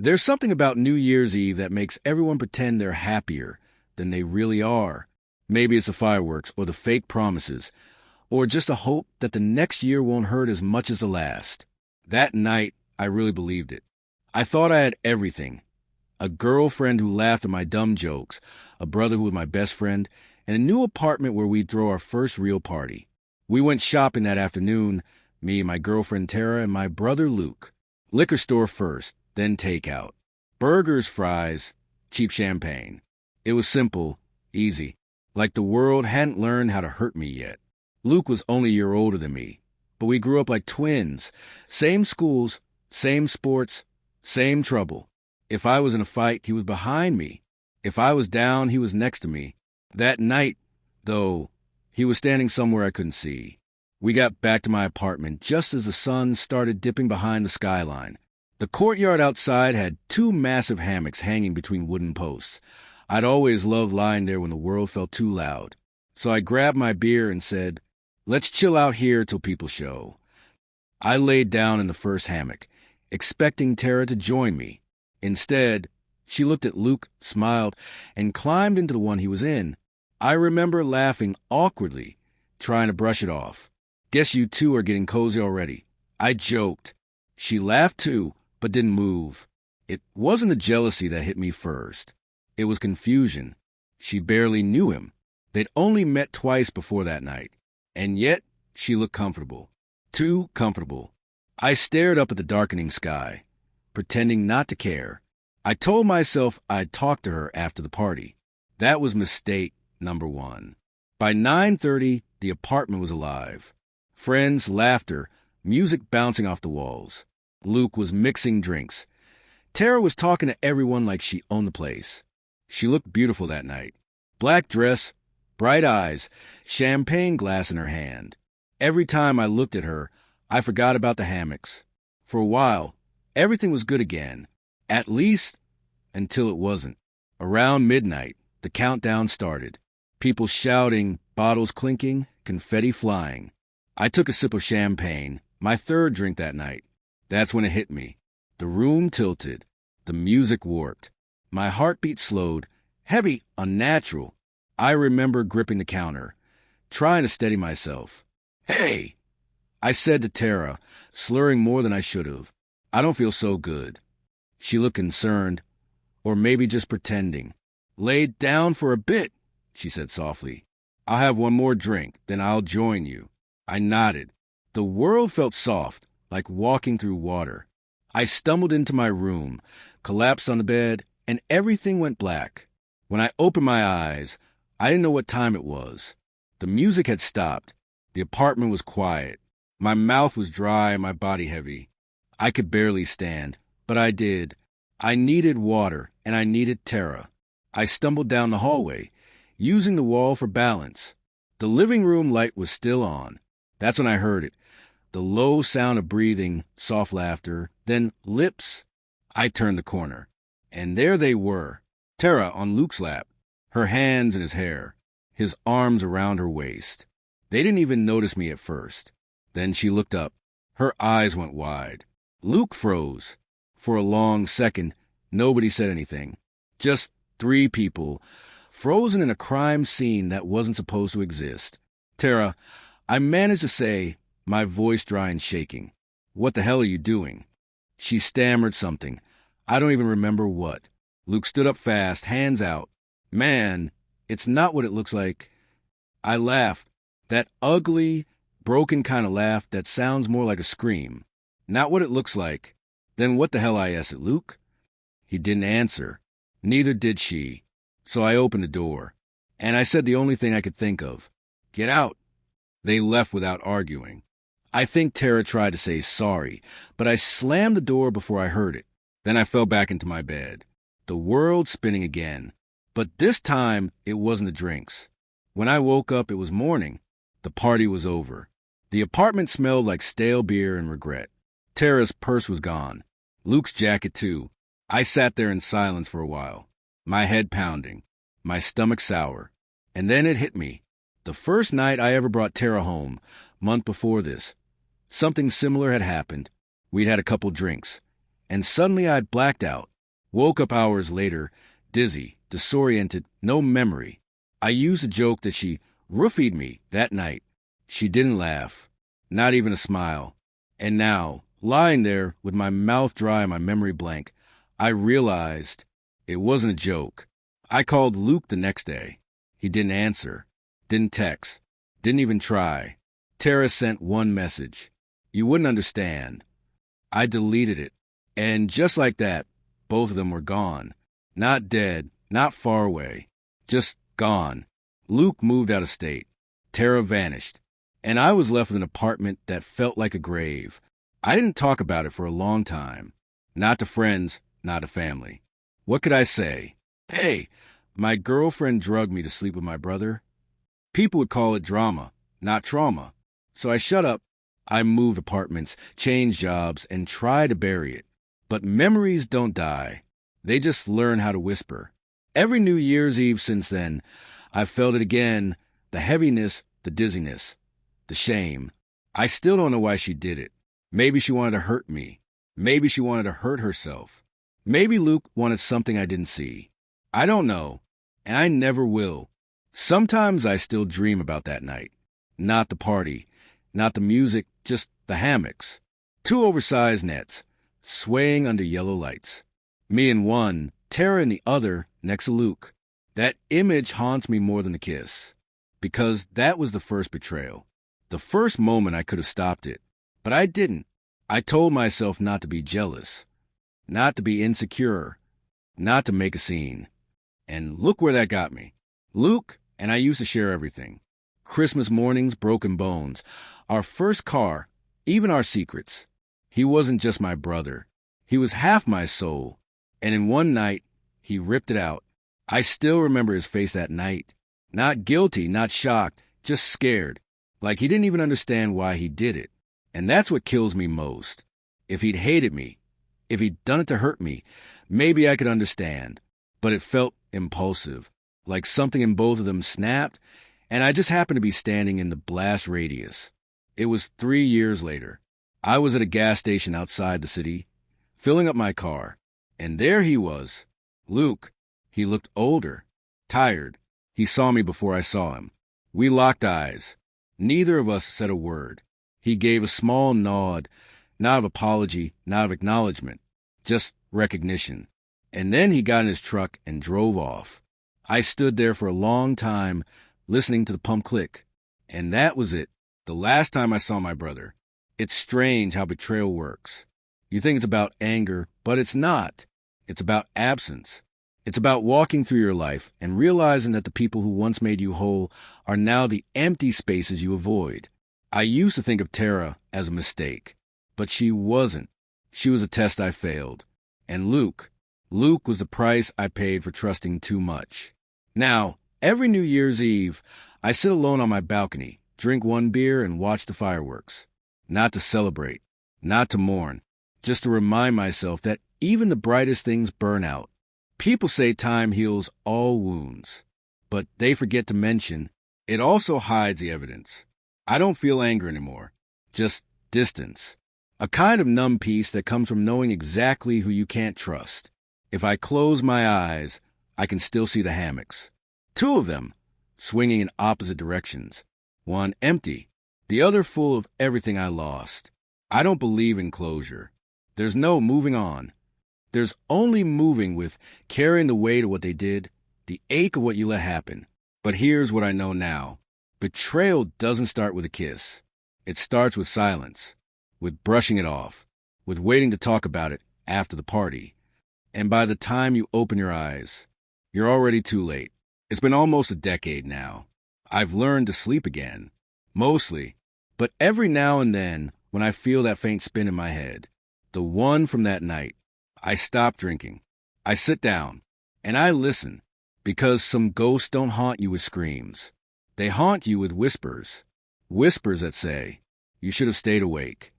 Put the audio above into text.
There's something about New Year's Eve that makes everyone pretend they're happier than they really are. Maybe it's the fireworks or the fake promises, or just a hope that the next year won't hurt as much as the last. That night, I really believed it. I thought I had everything. A girlfriend who laughed at my dumb jokes, a brother who was my best friend, and a new apartment where we'd throw our first real party. We went shopping that afternoon, me, my girlfriend Tara, and my brother Luke. Liquor store first, then takeout. Burgers, fries, cheap champagne. It was simple, easy, like the world hadn't learned how to hurt me yet. Luke was only a year older than me, but we grew up like twins. Same schools, same sports, same trouble. If I was in a fight, he was behind me. If I was down, he was next to me. That night, though, he was standing somewhere I couldn't see. We got back to my apartment just as the sun started dipping behind the skyline. The courtyard outside had two massive hammocks hanging between wooden posts. I'd always loved lying there when the world felt too loud. So I grabbed my beer and said, "Let's chill out here till people show." I laid down in the first hammock, expecting Tara to join me. Instead, she looked at Luke, smiled, and climbed into the one he was in. I remember laughing awkwardly, trying to brush it off. "Guess you two are getting cozy already," I joked. She laughed too, but didn't move. It wasn't the jealousy that hit me first. It was confusion. She barely knew him. They'd only met twice before that night. And yet, she looked comfortable. Too comfortable. I stared up at the darkening sky, pretending not to care. I told myself I'd talk to her after the party. That was mistake number one. By 9:30, the apartment was alive. Friends, laughter, music bouncing off the walls. Luke was mixing drinks. Tara was talking to everyone like she owned the place. She looked beautiful that night. Black dress, bright eyes, champagne glass in her hand. Every time I looked at her, I forgot about the hammocks. For a while, everything was good again. At least, until it wasn't. Around midnight, the countdown started. People shouting, bottles clinking, confetti flying. I took a sip of champagne, my third drink that night. That's when it hit me. The room tilted. The music warped. My heartbeat slowed, heavy, unnatural. I remember gripping the counter, trying to steady myself. "Hey!" I said to Tara, slurring more than I should have. "I don't feel so good." She looked concerned, or maybe just pretending. "Lay down for a bit," she said softly. "I'll have one more drink, then I'll join you." I nodded. The world felt soft, like walking through water. I stumbled into my room, collapsed on the bed, and everything went black. When I opened my eyes, I didn't know what time it was. The music had stopped. The apartment was quiet. My mouth was dry and my body heavy. I could barely stand, but I did. I needed water, and I needed Tara. I stumbled down the hallway, using the wall for balance. The living room light was still on. That's when I heard it. The low sound of breathing, soft laughter, then lips. I turned the corner, and there they were, Tara on Luke's lap, her hands in his hair, his arms around her waist. They didn't even notice me at first. Then she looked up. Her eyes went wide. Luke froze. For a long second, nobody said anything. Just three people, frozen in a crime scene that wasn't supposed to exist. "Tara," I managed to say, my voice dry and shaking. "What the hell are you doing?" She stammered something. I don't even remember what. Luke stood up fast, hands out. "Man, it's not what it looks like." I laughed. That ugly, broken kind of laugh that sounds more like a scream. "Not what it looks like." "Then what the hell?" I asked Luke. He didn't answer. Neither did she. So I opened the door. And I said the only thing I could think of. "Get out." They left without arguing. I think Tara tried to say sorry, but I slammed the door before I heard it. Then I fell back into my bed. The world spinning again. But this time, it wasn't the drinks. When I woke up, it was morning. The party was over. The apartment smelled like stale beer and regret. Tara's purse was gone. Luke's jacket, too. I sat there in silence for a while, my head pounding, my stomach sour. And then it hit me. The first night I ever brought Tara home, month before this, something similar had happened. We'd had a couple drinks, and suddenly I'd blacked out. Woke up hours later, dizzy, disoriented, no memory. I used a joke that she roofied me that night. She didn't laugh, not even a smile. And now, lying there with my mouth dry and my memory blank, I realized it wasn't a joke. I called Luke the next day. He didn't answer, didn't text, didn't even try. Tara sent one message. You wouldn't understand. I deleted it. And just like that, both of them were gone. Not dead, not far away, just gone. Luke moved out of state. Tara vanished. And I was left with an apartment that felt like a grave. I didn't talk about it for a long time. Not to friends, not to family. What could I say? Hey, my girlfriend drugged me to sleep with my brother. People would call it drama, not trauma. So I shut up. I moved apartments, changed jobs, and tried to bury it. But memories don't die. They just learn how to whisper. Every New Year's Eve since then, I've felt it again, the heaviness, the dizziness, the shame. I still don't know why she did it. Maybe she wanted to hurt me. Maybe she wanted to hurt herself. Maybe Luke wanted something I didn't see. I don't know, and I never will. Sometimes I still dream about that night. Not the party, not the music, just the hammocks. 2 oversized nets, swaying under yellow lights. Me in one, Tara in the other, next to Luke. That image haunts me more than the kiss. Because that was the first betrayal. The first moment I could have stopped it. But I didn't. I told myself not to be jealous. Not to be insecure. Not to make a scene. And look where that got me. Luke and I used to share everything. Christmas mornings, broken bones. Our first car, even our secrets. He wasn't just my brother. He was half my soul. And in one night, he ripped it out. I still remember his face that night. Not guilty, not shocked, just scared. Like he didn't even understand why he did it. And that's what kills me most. If he'd hated me, if he'd done it to hurt me, maybe I could understand. But it felt impulsive, like something in both of them snapped, and I just happened to be standing in the blast radius. It was 3 years later. I was at a gas station outside the city, filling up my car, and there he was. Luke. He looked older, tired. He saw me before I saw him. We locked eyes. Neither of us said a word. He gave a small nod, not of apology, not of acknowledgement, just recognition. And then he got in his truck and drove off. I stood there for a long time, listening to the pump click. And that was it, the last time I saw my brother. It's strange how betrayal works. You think it's about anger, but it's not. It's about absence. It's about walking through your life and realizing that the people who once made you whole are now the empty spaces you avoid. I used to think of Tara as a mistake, but she wasn't. She was a test I failed. And Luke was the price I paid for trusting too much. Now, every New Year's Eve, I sit alone on my balcony, drink one beer, and watch the fireworks. Not to celebrate, not to mourn, just to remind myself that even the brightest things burn out. People say time heals all wounds, but they forget to mention it also hides the evidence. I don't feel anger anymore, just distance. A kind of numb peace that comes from knowing exactly who you can't trust. If I close my eyes, I can still see the hammocks. 2 of them, swinging in opposite directions. One empty, the other full of everything I lost. I don't believe in closure. There's no moving on. There's only moving with carrying the weight of what they did, the ache of what you let happen. But here's what I know now. Betrayal doesn't start with a kiss. It starts with silence, with brushing it off, with waiting to talk about it after the party. And by the time you open your eyes, you're already too late. It's been almost a decade now. I've learned to sleep again. Mostly. But every now and then, when I feel that faint spin in my head, the one from that night, I stop drinking. I sit down, and I listen, because some ghosts don't haunt you with screams. They haunt you with whispers. Whispers that say, you should have stayed awake.